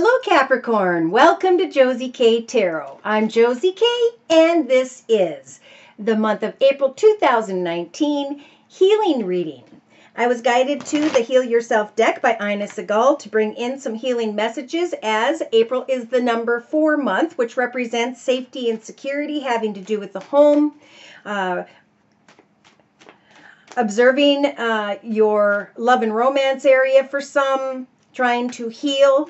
Hello Capricorn, welcome to Josie K Tarot. I'm Josie K and this is the month of April 2019 healing reading. I was guided to the Heal Yourself deck by Ina Segal to bring in some healing messages as April is the number 4 month, which represents safety and security having to do with the home, observing your love and romance area for some, trying to heal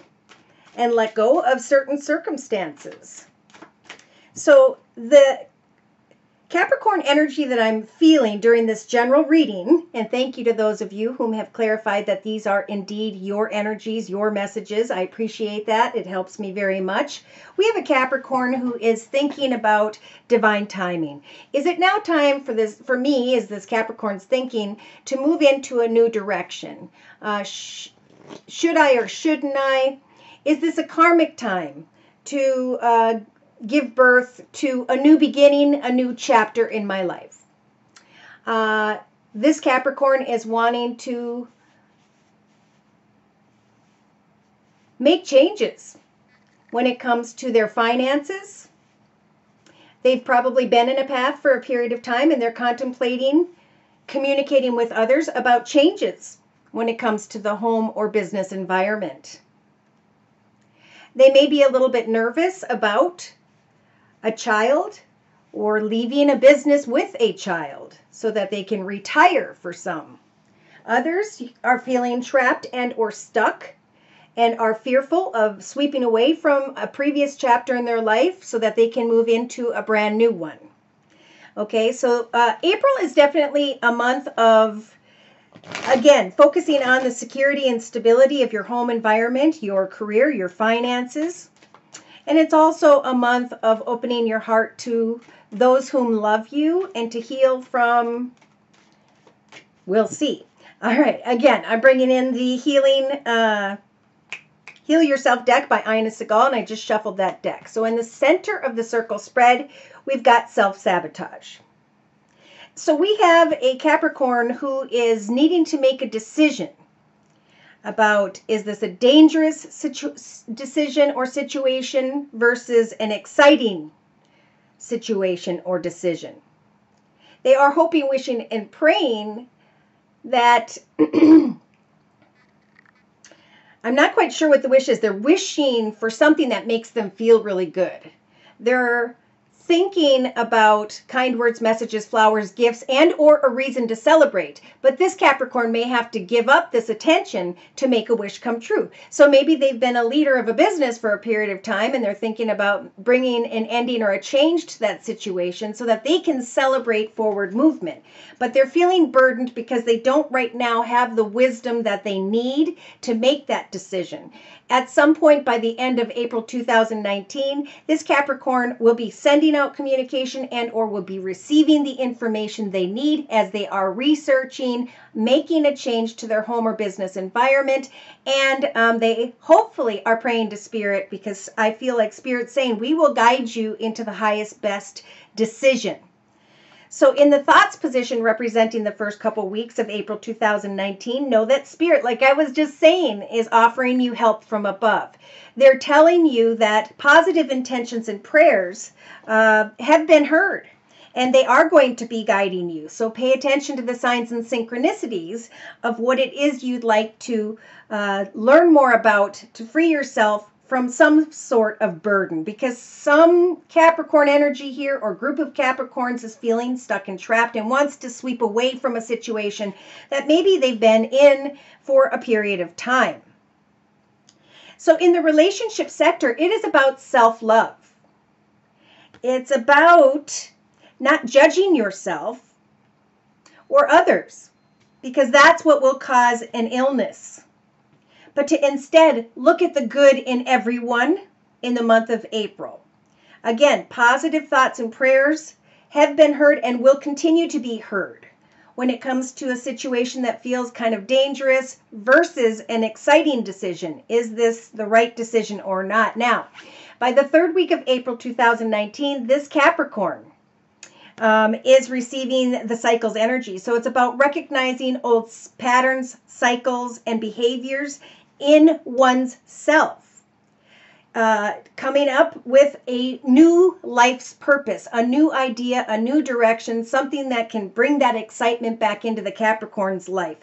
and let go of certain circumstances. So the Capricorn energy that I'm feeling during this general reading, and thank you to those of you whom have clarified that these are indeed your energies, your messages. I appreciate that. It helps me very much. We have a Capricorn who is thinking about divine timing. Is it now time for this, for me, is this Capricorn's thinking to move into a new direction? Should I or shouldn't I? Is this a karmic time to give birth to a new beginning, a new chapter in my life? This Capricorn is wanting to make changes when it comes to their finances. They've probably been in a path for a period of time and they're contemplating communicating with others about changes when it comes to the home or business environment. They may be a little bit nervous about a child or leaving a business with a child so that they can retire for some. Others are feeling trapped and or stuck and are fearful of sweeping away from a previous chapter in their life so that they can move into a brand new one. Okay, so April is definitely a month of, again, focusing on the security and stability of your home environment, your career, your finances. And it's also a month of opening your heart to those whom love you and to heal from, we'll see. All right, again, I'm bringing in the Heal Yourself deck by Ina Segal, and I just shuffled that deck. So in the center of the circle spread, we've got self-sabotage. So we have a Capricorn who is needing to make a decision about, is this a dangerous decision or situation versus an exciting situation or decision. They are hoping, wishing, and praying that I'm not quite sure what the wish is. They're wishing for something that makes them feel really good. They're thinking about kind words, messages, flowers, gifts, and or a reason to celebrate. But this Capricorn may have to give up this attention to make a wish come true. So maybe they've been a leader of a business for a period of time and they're thinking about bringing an ending or a change to that situation so that they can celebrate forward movement. But they're feeling burdened because they don't right now have the wisdom that they need to make that decision. At some point by the end of April 2019, this Capricorn will be sending out communication and or will be receiving the information they need as they are researching, making a change to their home or business environment. And they hopefully are praying to Spirit, because I feel like Spirit's saying, we will guide you into the highest, best decision. So in the thoughts position representing the first couple weeks of April 2019, know that Spirit, like I was just saying, is offering you help from above. They're telling you that positive intentions and prayers have been heard, and they are going to be guiding you. So pay attention to the signs and synchronicities of what it is you'd like to learn more about to free yourself from some sort of burden, because some Capricorn energy here or group of Capricorns is feeling stuck and trapped and wants to sweep away from a situation that maybe they've been in for a period of time. So in the relationship sector, it is about self-love. It's about not judging yourself or others, because that's what will cause an illness. But to instead look at the good in everyone in the month of April. Again, positive thoughts and prayers have been heard and will continue to be heard when it comes to a situation that feels kind of dangerous versus an exciting decision. Is this the right decision or not? Now, by the third week of April 2019, this Capricorn is receiving the cycle's energy. So it's about recognizing old patterns, cycles, and behaviors in one's self. coming up with a new life's purpose, a new idea, a new direction, something that can bring that excitement back into the Capricorn's life,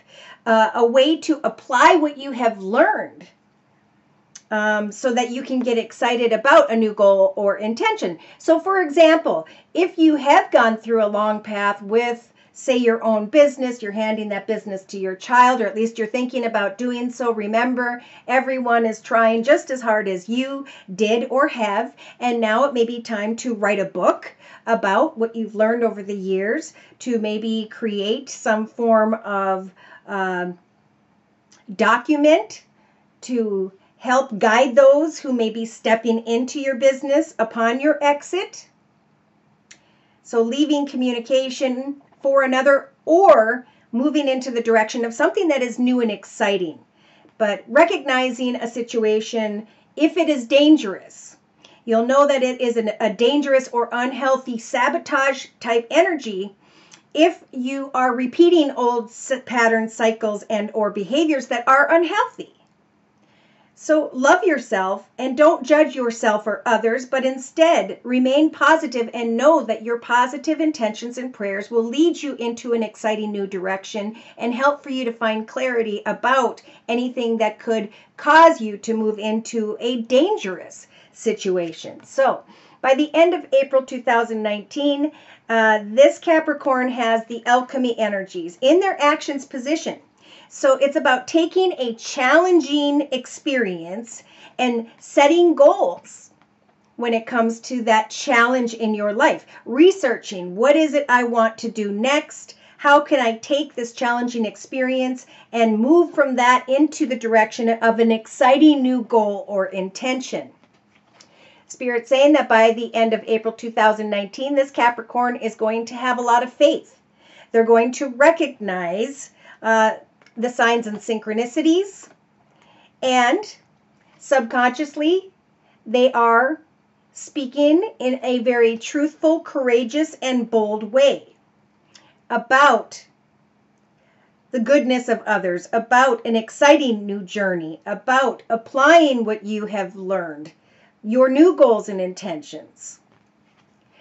a way to apply what you have learned so that you can get excited about a new goal or intention. So, for example, if you have gone through a long path with, say, your own business, you're handing that business to your child, or at least you're thinking about doing so. Remember, everyone is trying just as hard as you did or have, and now it may be time to write a book about what you've learned over the years, to maybe create some form of document to help guide those who may be stepping into your business upon your exit. So leaving communication for another, or moving into the direction of something that is new and exciting, but recognizing a situation if it is dangerous. You'll know that it is a dangerous or unhealthy sabotage type energy if you are repeating old patterns, cycles, and or behaviors that are unhealthy. So love yourself and don't judge yourself or others, but instead remain positive and know that your positive intentions and prayers will lead you into an exciting new direction and help for you to find clarity about anything that could cause you to move into a dangerous situation. So by the end of April 2019, this Capricorn has the Alchemy energies in their actions position. So it's about taking a challenging experience and setting goals when it comes to that challenge in your life. Researching, what is it I want to do next? How can I take this challenging experience and move from that into the direction of an exciting new goal or intention? Spirit saying that by the end of April 2019, this Capricorn is going to have a lot of faith. They're going to recognize the signs and synchronicities, and subconsciously they are speaking in a very truthful, courageous, and bold way about the goodness of others, about an exciting new journey, about applying what you have learned, your new goals and intentions.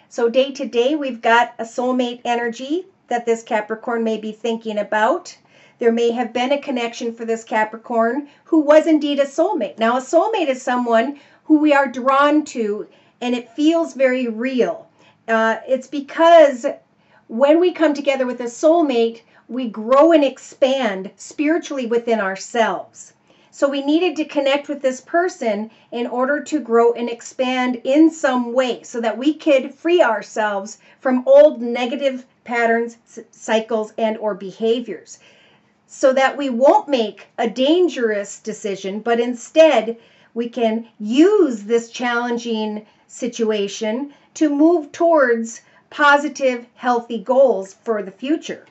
So day to day, we've got a soulmate energy that this Capricorn may be thinking about. There may have been a connection for this Capricorn who was indeed a soulmate. Now, a soulmate is someone who we are drawn to, and it feels very real. It's because when we come together with a soulmate, we grow and expand spiritually within ourselves. So we needed to connect with this person in order to grow and expand in some way so that we could free ourselves from old negative patterns, cycles, and or behaviors, so that we won't make a dangerous decision, but instead we can use this challenging situation to move towards positive, healthy goals for the future.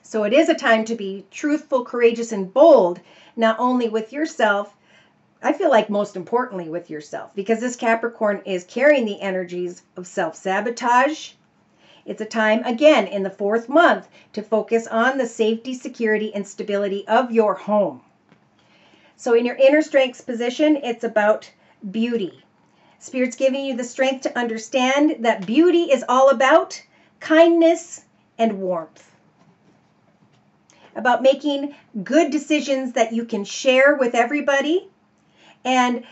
So it is a time to be truthful, courageous, and bold, not only with yourself, I feel like most importantly with yourself, because this Capricorn is carrying the energies of self-sabotage. It's a time, again, in the 4th month to focus on the safety, security, and stability of your home. So in your inner strengths position, it's about beauty. Spirit's giving you the strength to understand that beauty is all about kindness and warmth, about making good decisions that you can share with everybody, and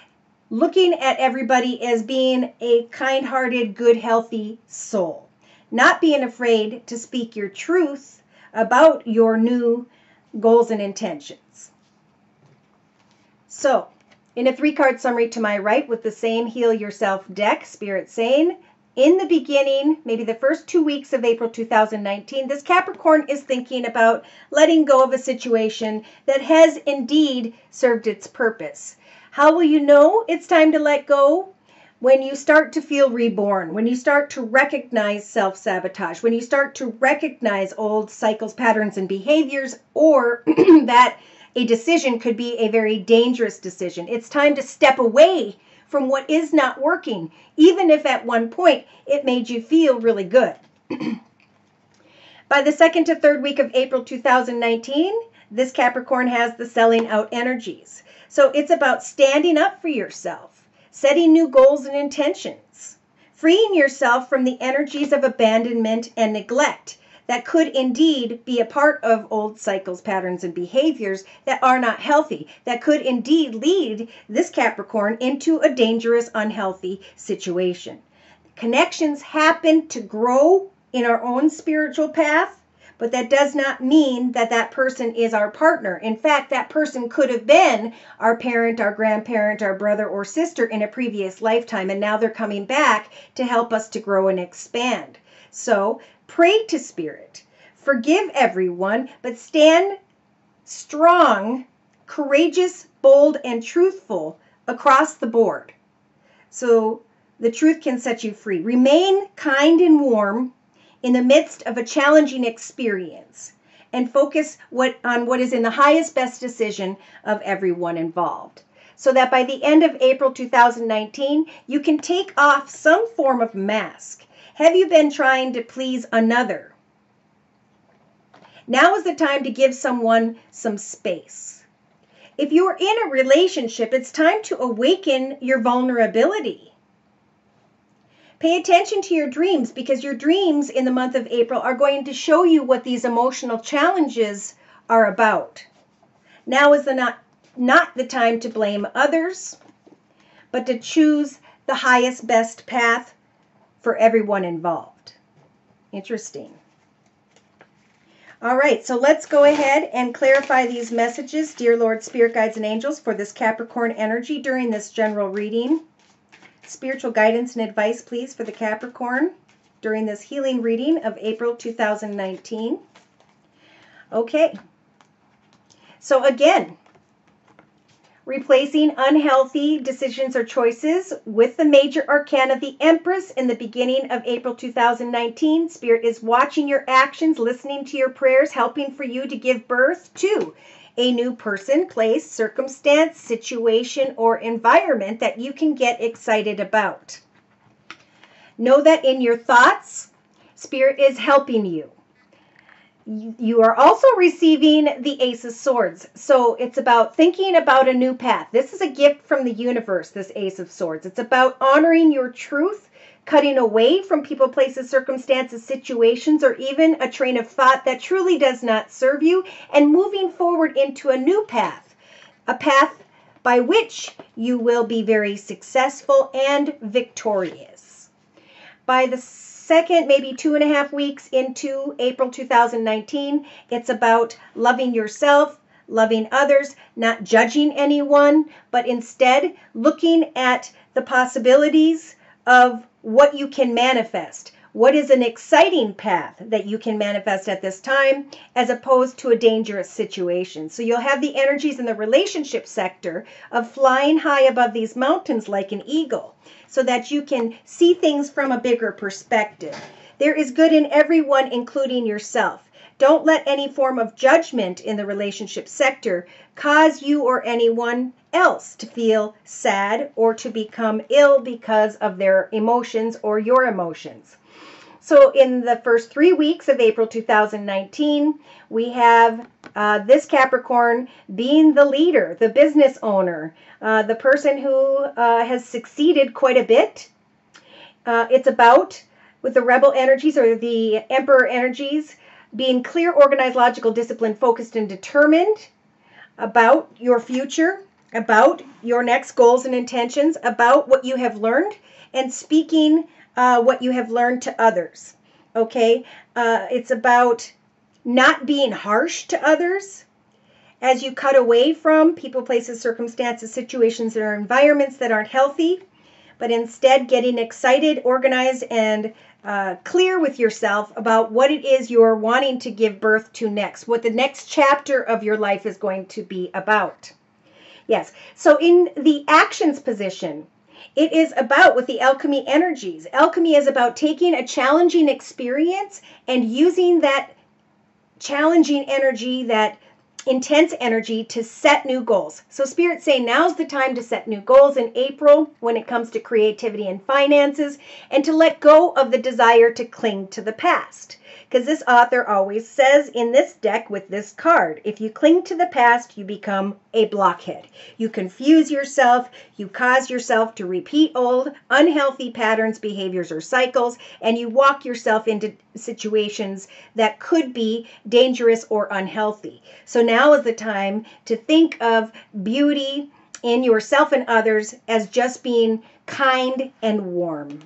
looking at everybody as being a kind-hearted, good, healthy soul. Not being afraid to speak your truth about your new goals and intentions. So, in a 3-card summary to my right with the same Heal Yourself deck, Spirit saying, in the beginning, maybe the first 2 weeks of April 2019, this Capricorn is thinking about letting go of a situation that has indeed served its purpose. How will you know it's time to let go? When you start to feel reborn, when you start to recognize self-sabotage, when you start to recognize old cycles, patterns, and behaviors, or that a decision could be a very dangerous decision. It's time to step away from what is not working, even if at one point it made you feel really good. By the 2nd to 3rd week of April 2019, this Capricorn has the selling out energies. So it's about standing up for yourself. setting new goals and intentions, freeing yourself from the energies of abandonment and neglect that could indeed be a part of old cycles, patterns, and behaviors that are not healthy, that could indeed lead this Capricorn into a dangerous, unhealthy situation. Connections happen to grow in our own spiritual path, but that does not mean that that person is our partner. In fact, that person could have been our parent, our grandparent, our brother or sister in a previous lifetime, and now they're coming back to help us to grow and expand. So pray to Spirit, forgive everyone, but stand strong, courageous, bold, and truthful across the board. So the truth can set you free. Remain kind and warm in the midst of a challenging experience, and focus on what is in the highest best decision of everyone involved, so that by the end of April 2019, you can take off some form of mask. Have you been trying to please another? Now is the time to give someone some space. If you are in a relationship, it's time to awaken your vulnerability. Pay attention to your dreams, because your dreams in the month of April are going to show you what these emotional challenges are about. Now is not the time to blame others, but to choose the highest best path for everyone involved. Interesting. All right, so let's go ahead and clarify these messages, dear Lord, Spirit Guides, and Angels, for this Capricorn energy during this general reading. Spiritual guidance and advice, please, for the Capricorn during this healing reading of April 2019. Okay. So again, replacing unhealthy decisions or choices with the major arcana, the Empress, in the beginning of April 2019. Spirit is watching your actions, listening to your prayers, helping for you to give birth to a new person, place, circumstance, situation, or environment that you can get excited about. Know that in your thoughts, Spirit is helping you. You are also receiving the Ace of Swords. So it's about thinking about a new path. This is a gift from the universe, this Ace of Swords. It's about honoring your truth, cutting away from people, places, circumstances, situations, or even a train of thought that truly does not serve you, and moving forward into a new path, a path by which you will be very successful and victorious. By the second, maybe 2.5 weeks into April 2019, it's about loving yourself, loving others, not judging anyone, but instead looking at the possibilities of what you can manifest. What is an exciting path that you can manifest at this time, as opposed to a dangerous situation? So you'll have the energies in the relationship sector of flying high above these mountains like an eagle, so that you can see things from a bigger perspective. There is good in everyone, including yourself. Don't let any form of judgment in the relationship sector cause you or anyone else to feel sad or to become ill because of their emotions or your emotions. So in the first 3 weeks of April 2019, we have this Capricorn being the leader, the business owner, the person who has succeeded quite a bit. It's about, with the rebel energies or the emperor energies, being clear, organized, logical, disciplined, focused, and determined about your future, about your next goals and intentions, about what you have learned, and speaking what you have learned to others. Okay? It's about not being harsh to others as you cut away from people, places, circumstances, situations, or environments that aren't healthy, but instead getting excited, organized, and clear with yourself about what it is you're wanting to give birth to next, what the next chapter of your life is going to be about. Yes, so in the actions position, it is about, with the alchemy energies, alchemy is about taking a challenging experience and using that challenging energy, that intense energy, to set new goals. So Spirit's saying now's the time to set new goals in April when it comes to creativity and finances, and to let go of the desire to cling to the past. because this author always says in this deck with this card, if you cling to the past, you become a blockhead. You confuse yourself, you cause yourself to repeat old, unhealthy patterns, behaviors, or cycles, and you walk yourself into situations that could be dangerous or unhealthy. So now is the time to think of beauty in yourself and others as just being kind and warm.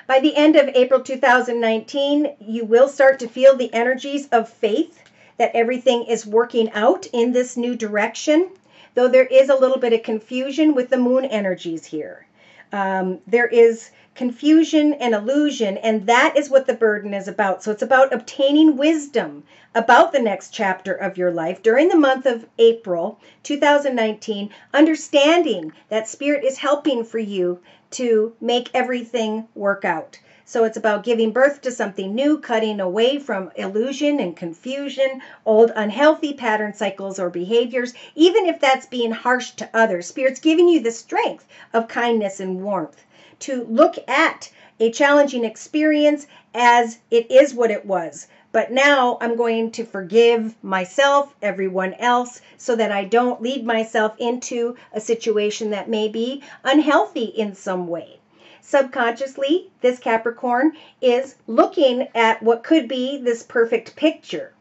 By the end of April 2019, you will start to feel the energies of faith that everything is working out in this new direction, though there is a little bit of confusion with the moon energies here. There is confusion and illusion, and that is what the burden is about. So it's about obtaining wisdom about the next chapter of your life during the month of April 2019, understanding that Spirit is helping for you to make everything work out. So it's about giving birth to something new, cutting away from illusion and confusion, old unhealthy pattern cycles or behaviors, even if that's being harsh to others. Spirit's giving you the strength of kindness and warmth to look at a challenging experience as it is what it was. But now I'm going to forgive myself, everyone else, so that I don't lead myself into a situation that may be unhealthy in some way. Subconsciously, this Capricorn is looking at what could be this perfect picture.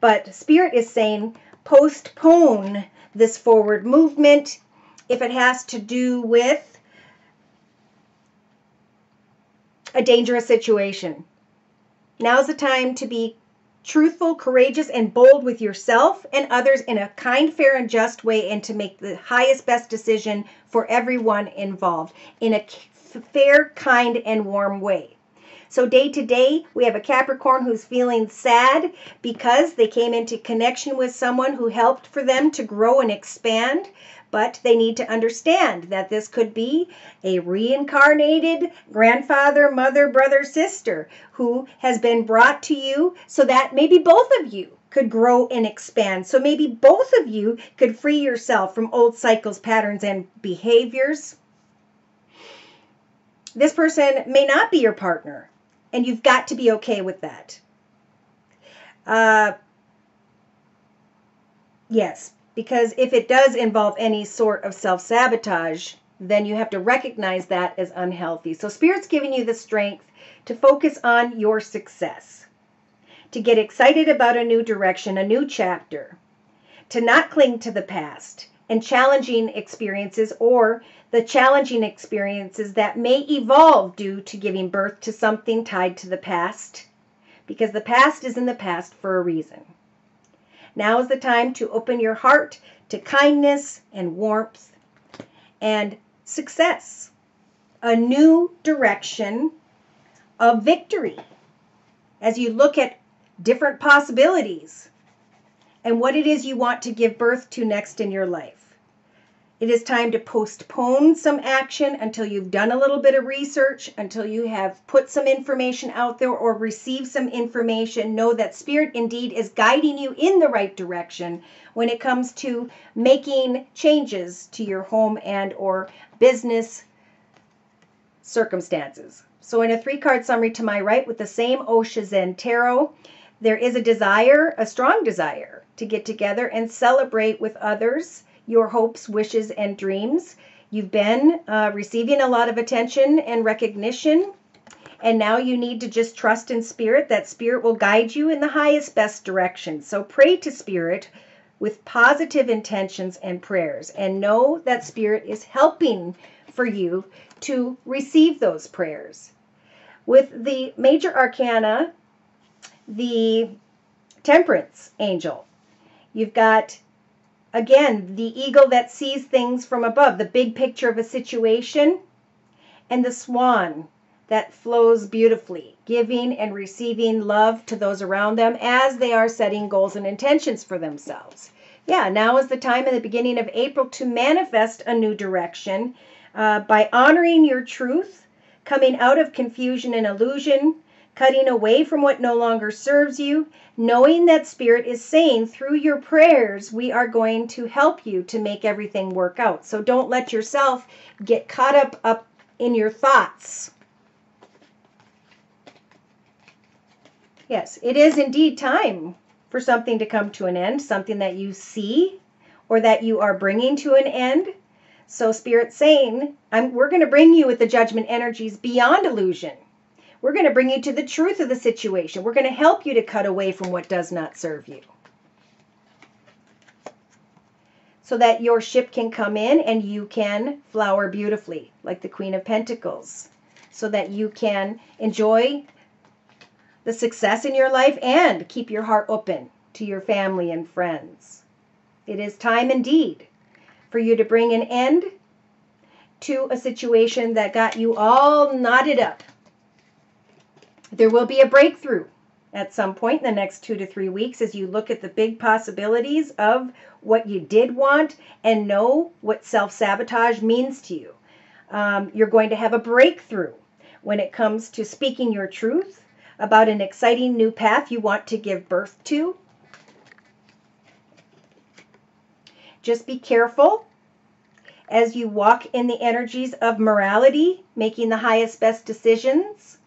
But Spirit is saying, postpone this forward movement if it has to do with a dangerous situation. Now's the time to be truthful, courageous, and bold with yourself and others in a kind, fair, and just way, and to make the highest, best decision for everyone involved in a fair, kind, and warm way. So day to day, we have a Capricorn who's feeling sad because they came into connection with someone who helped for them to grow and expand. But they need to understand that this could be a reincarnated grandfather, mother, brother, sister who has been brought to you so that maybe both of you could grow and expand. So maybe both of you could free yourself from old cycles, patterns, and behaviors. This person may not be your partner, and you've got to be okay with that. Yes. Because if it does involve any sort of self-sabotage, then you have to recognize that as unhealthy. So Spirit's giving you the strength to focus on your success, to get excited about a new direction, a new chapter, to not cling to the past and challenging experiences or the challenging experiences that may evolve due to giving birth to something tied to the past, because the past is in the past for a reason. Now is the time to open your heart to kindness and warmth and success. A new direction of victory as you look at different possibilities and what it is you want to give birth to next in your life. It is time to postpone some action until you've done a little bit of research, until you have put some information out there or received some information. Know that Spirit indeed is guiding you in the right direction when it comes to making changes to your home and or business circumstances. So in a 3-card summary to my right with the same Osha Zen Tarot, there is a desire, a strong desire, to get together and celebrate with others your hopes, wishes, and dreams. You've been receiving a lot of attention and recognition, and now you need to just trust in Spirit that Spirit will guide you in the highest, best direction. So pray to Spirit with positive intentions and prayers, and know that Spirit is helping for you to receive those prayers. With the major arcana, the Temperance Angel, you've got, again, the eagle that sees things from above, the big picture of a situation, and the swan that flows beautifully, giving and receiving love to those around them as they are setting goals and intentions for themselves. Yeah, now is the time in the beginning of April to manifest a new direction by honoring your truth, coming out of confusion and illusion, cutting away from what no longer serves you, knowing that Spirit is saying through your prayers, we are going to help you to make everything work out. So don't let yourself get caught up in your thoughts. Yes, it is indeed time for something to come to an end, something that you see or that you are bringing to an end. So Spirit's saying, we're going to bring you with the judgment energies beyond illusion. We're going to bring you to the truth of the situation. We're going to help you to cut away from what does not serve you, so that your ship can come in and you can flower beautifully like the Queen of Pentacles, so that you can enjoy the success in your life and keep your heart open to your family and friends. It is time indeed for you to bring an end to a situation that got you all knotted up. There will be a breakthrough at some point in the next 2 to 3 weeks as you look at the big possibilities of what you did want and know what self-sabotage means to you. You're going to have a breakthrough when it comes to speaking your truth about an exciting new path you want to give birth to. Just be careful as you walk in the energies of morality, making the highest, best decisions,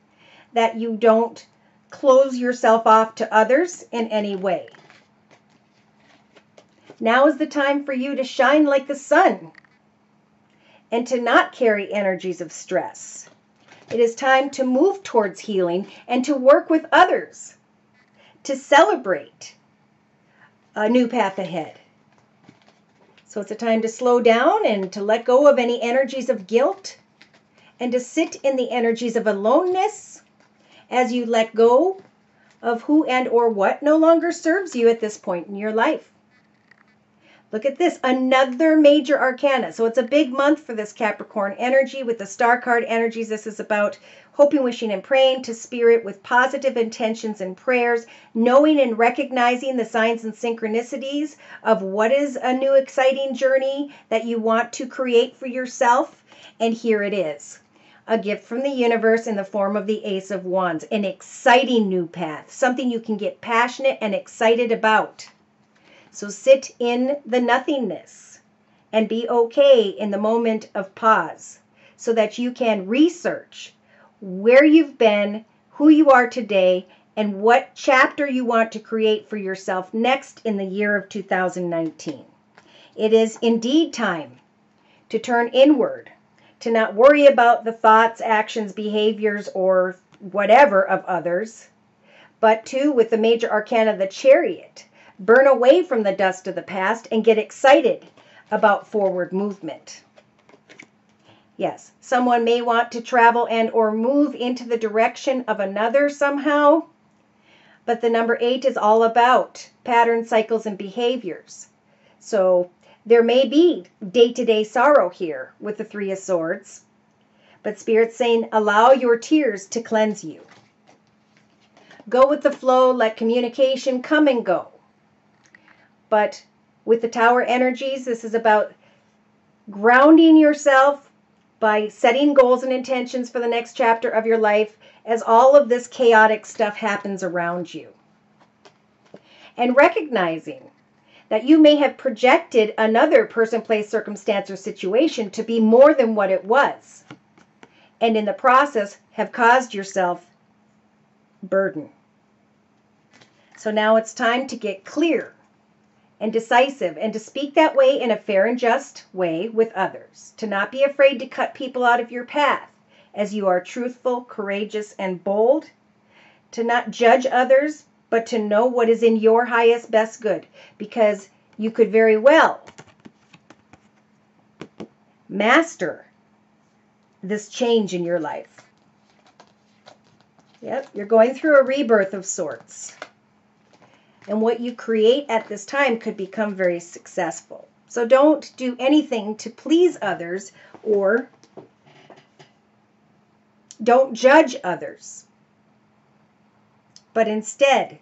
that you don't close yourself off to others in any way. Now is the time for you to shine like the sun and to not carry energies of stress. It is time to move towards healing and to work with others to celebrate a new path ahead. So it's a time to slow down and to let go of any energies of guilt and to sit in the energies of aloneness as you let go of who and or what no longer serves you at this point in your life. Look at this, another major arcana. So it's a big month for this Capricorn energy with the star card energies. This is about hoping, wishing, and praying to Spirit with positive intentions and prayers, knowing and recognizing the signs and synchronicities of what is a new exciting journey that you want to create for yourself. And here it is. A gift from the universe in the form of the Ace of Wands, an exciting new path, something you can get passionate and excited about. So sit in the nothingness and be okay in the moment of pause so that you can research where you've been, who you are today, and what chapter you want to create for yourself next in the year of 2019. It is indeed time to turn inward, to not worry about the thoughts, actions, behaviors, or whatever of others, but to, with the major arcana, the Chariot, burn away from the dust of the past and get excited about forward movement. Yes, someone may want to travel and or move into the direction of another somehow, but the number 8 is all about patterns, cycles, and behaviors. So there may be day-to-day sorrow here with the 3 of Swords, but Spirit's saying allow your tears to cleanse you. Go with the flow, let communication come and go. But with the Tower energies, this is about grounding yourself by setting goals and intentions for the next chapter of your life as all of this chaotic stuff happens around you. And recognizing that you may have projected another person, place, circumstance, or situation to be more than what it was. And in the process have caused yourself burden. So now it's time to get clear and decisive, and to speak that way in a fair and just way with others, to not be afraid to cut people out of your path as you are truthful, courageous, and bold, to not judge others, but to know what is in your highest, best good, because you could very well master this change in your life. Yep, you're going through a rebirth of sorts. And what you create at this time could become very successful. So don't do anything to please others or don't judge others. But instead,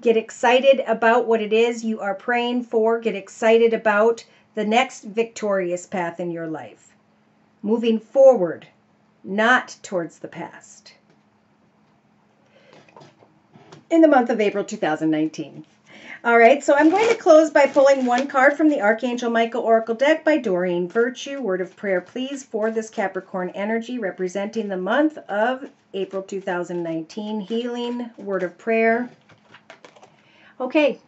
get excited about what it is you are praying for. Get excited about the next victorious path in your life. Moving forward, not towards the past. In the month of April 2019. All right, so I'm going to close by pulling one card from the Archangel Michael Oracle deck by Doreen Virtue. Word of prayer, please, for this Capricorn energy representing the month of April 2019. Healing, word of prayer. Okay,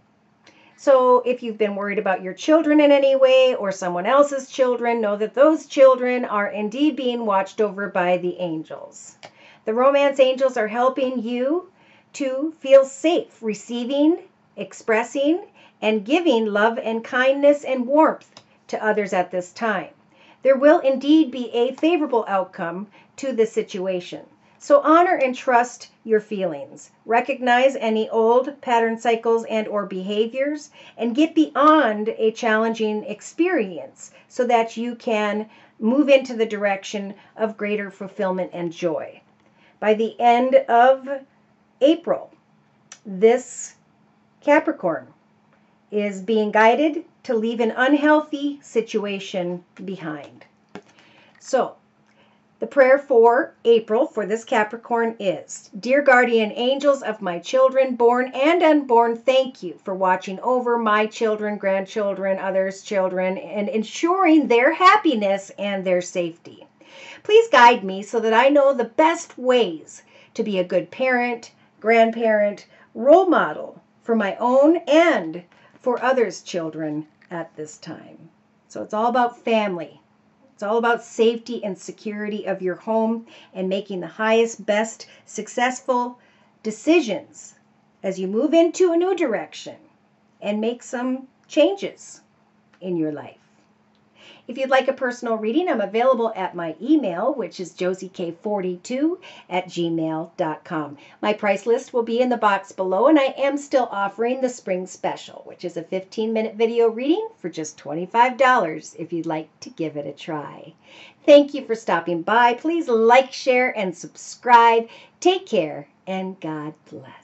so if you've been worried about your children in any way or someone else's children, know that those children are indeed being watched over by the angels. The romance angels are helping you to feel safe, receiving, expressing, and giving love and kindness and warmth to others at this time. There will indeed be a favorable outcome to the situation. So honor and trust your feelings. Recognize any old pattern cycles and or behaviors and get beyond a challenging experience so that you can move into the direction of greater fulfillment and joy. By the end of April, this Capricorn is being guided to leave an unhealthy situation behind. So, the prayer for April for this Capricorn is, Dear guardian angels of my children, born and unborn, thank you for watching over my children, grandchildren, others' children, and ensuring their happiness and their safety. Please guide me so that I know the best ways to be a good parent, grandparent, role model for my own and for others' children at this time. So it's all about family. It's all about safety and security of your home and making the highest, best, successful decisions as you move into a new direction and make some changes in your life. If you'd like a personal reading, I'm available at my email, which is josiek42@gmail.com. My price list will be in the box below, and I am still offering the spring special, which is a 15-minute video reading for just $25 if you'd like to give it a try. Thank you for stopping by. Please like, share, and subscribe. Take care, and God bless.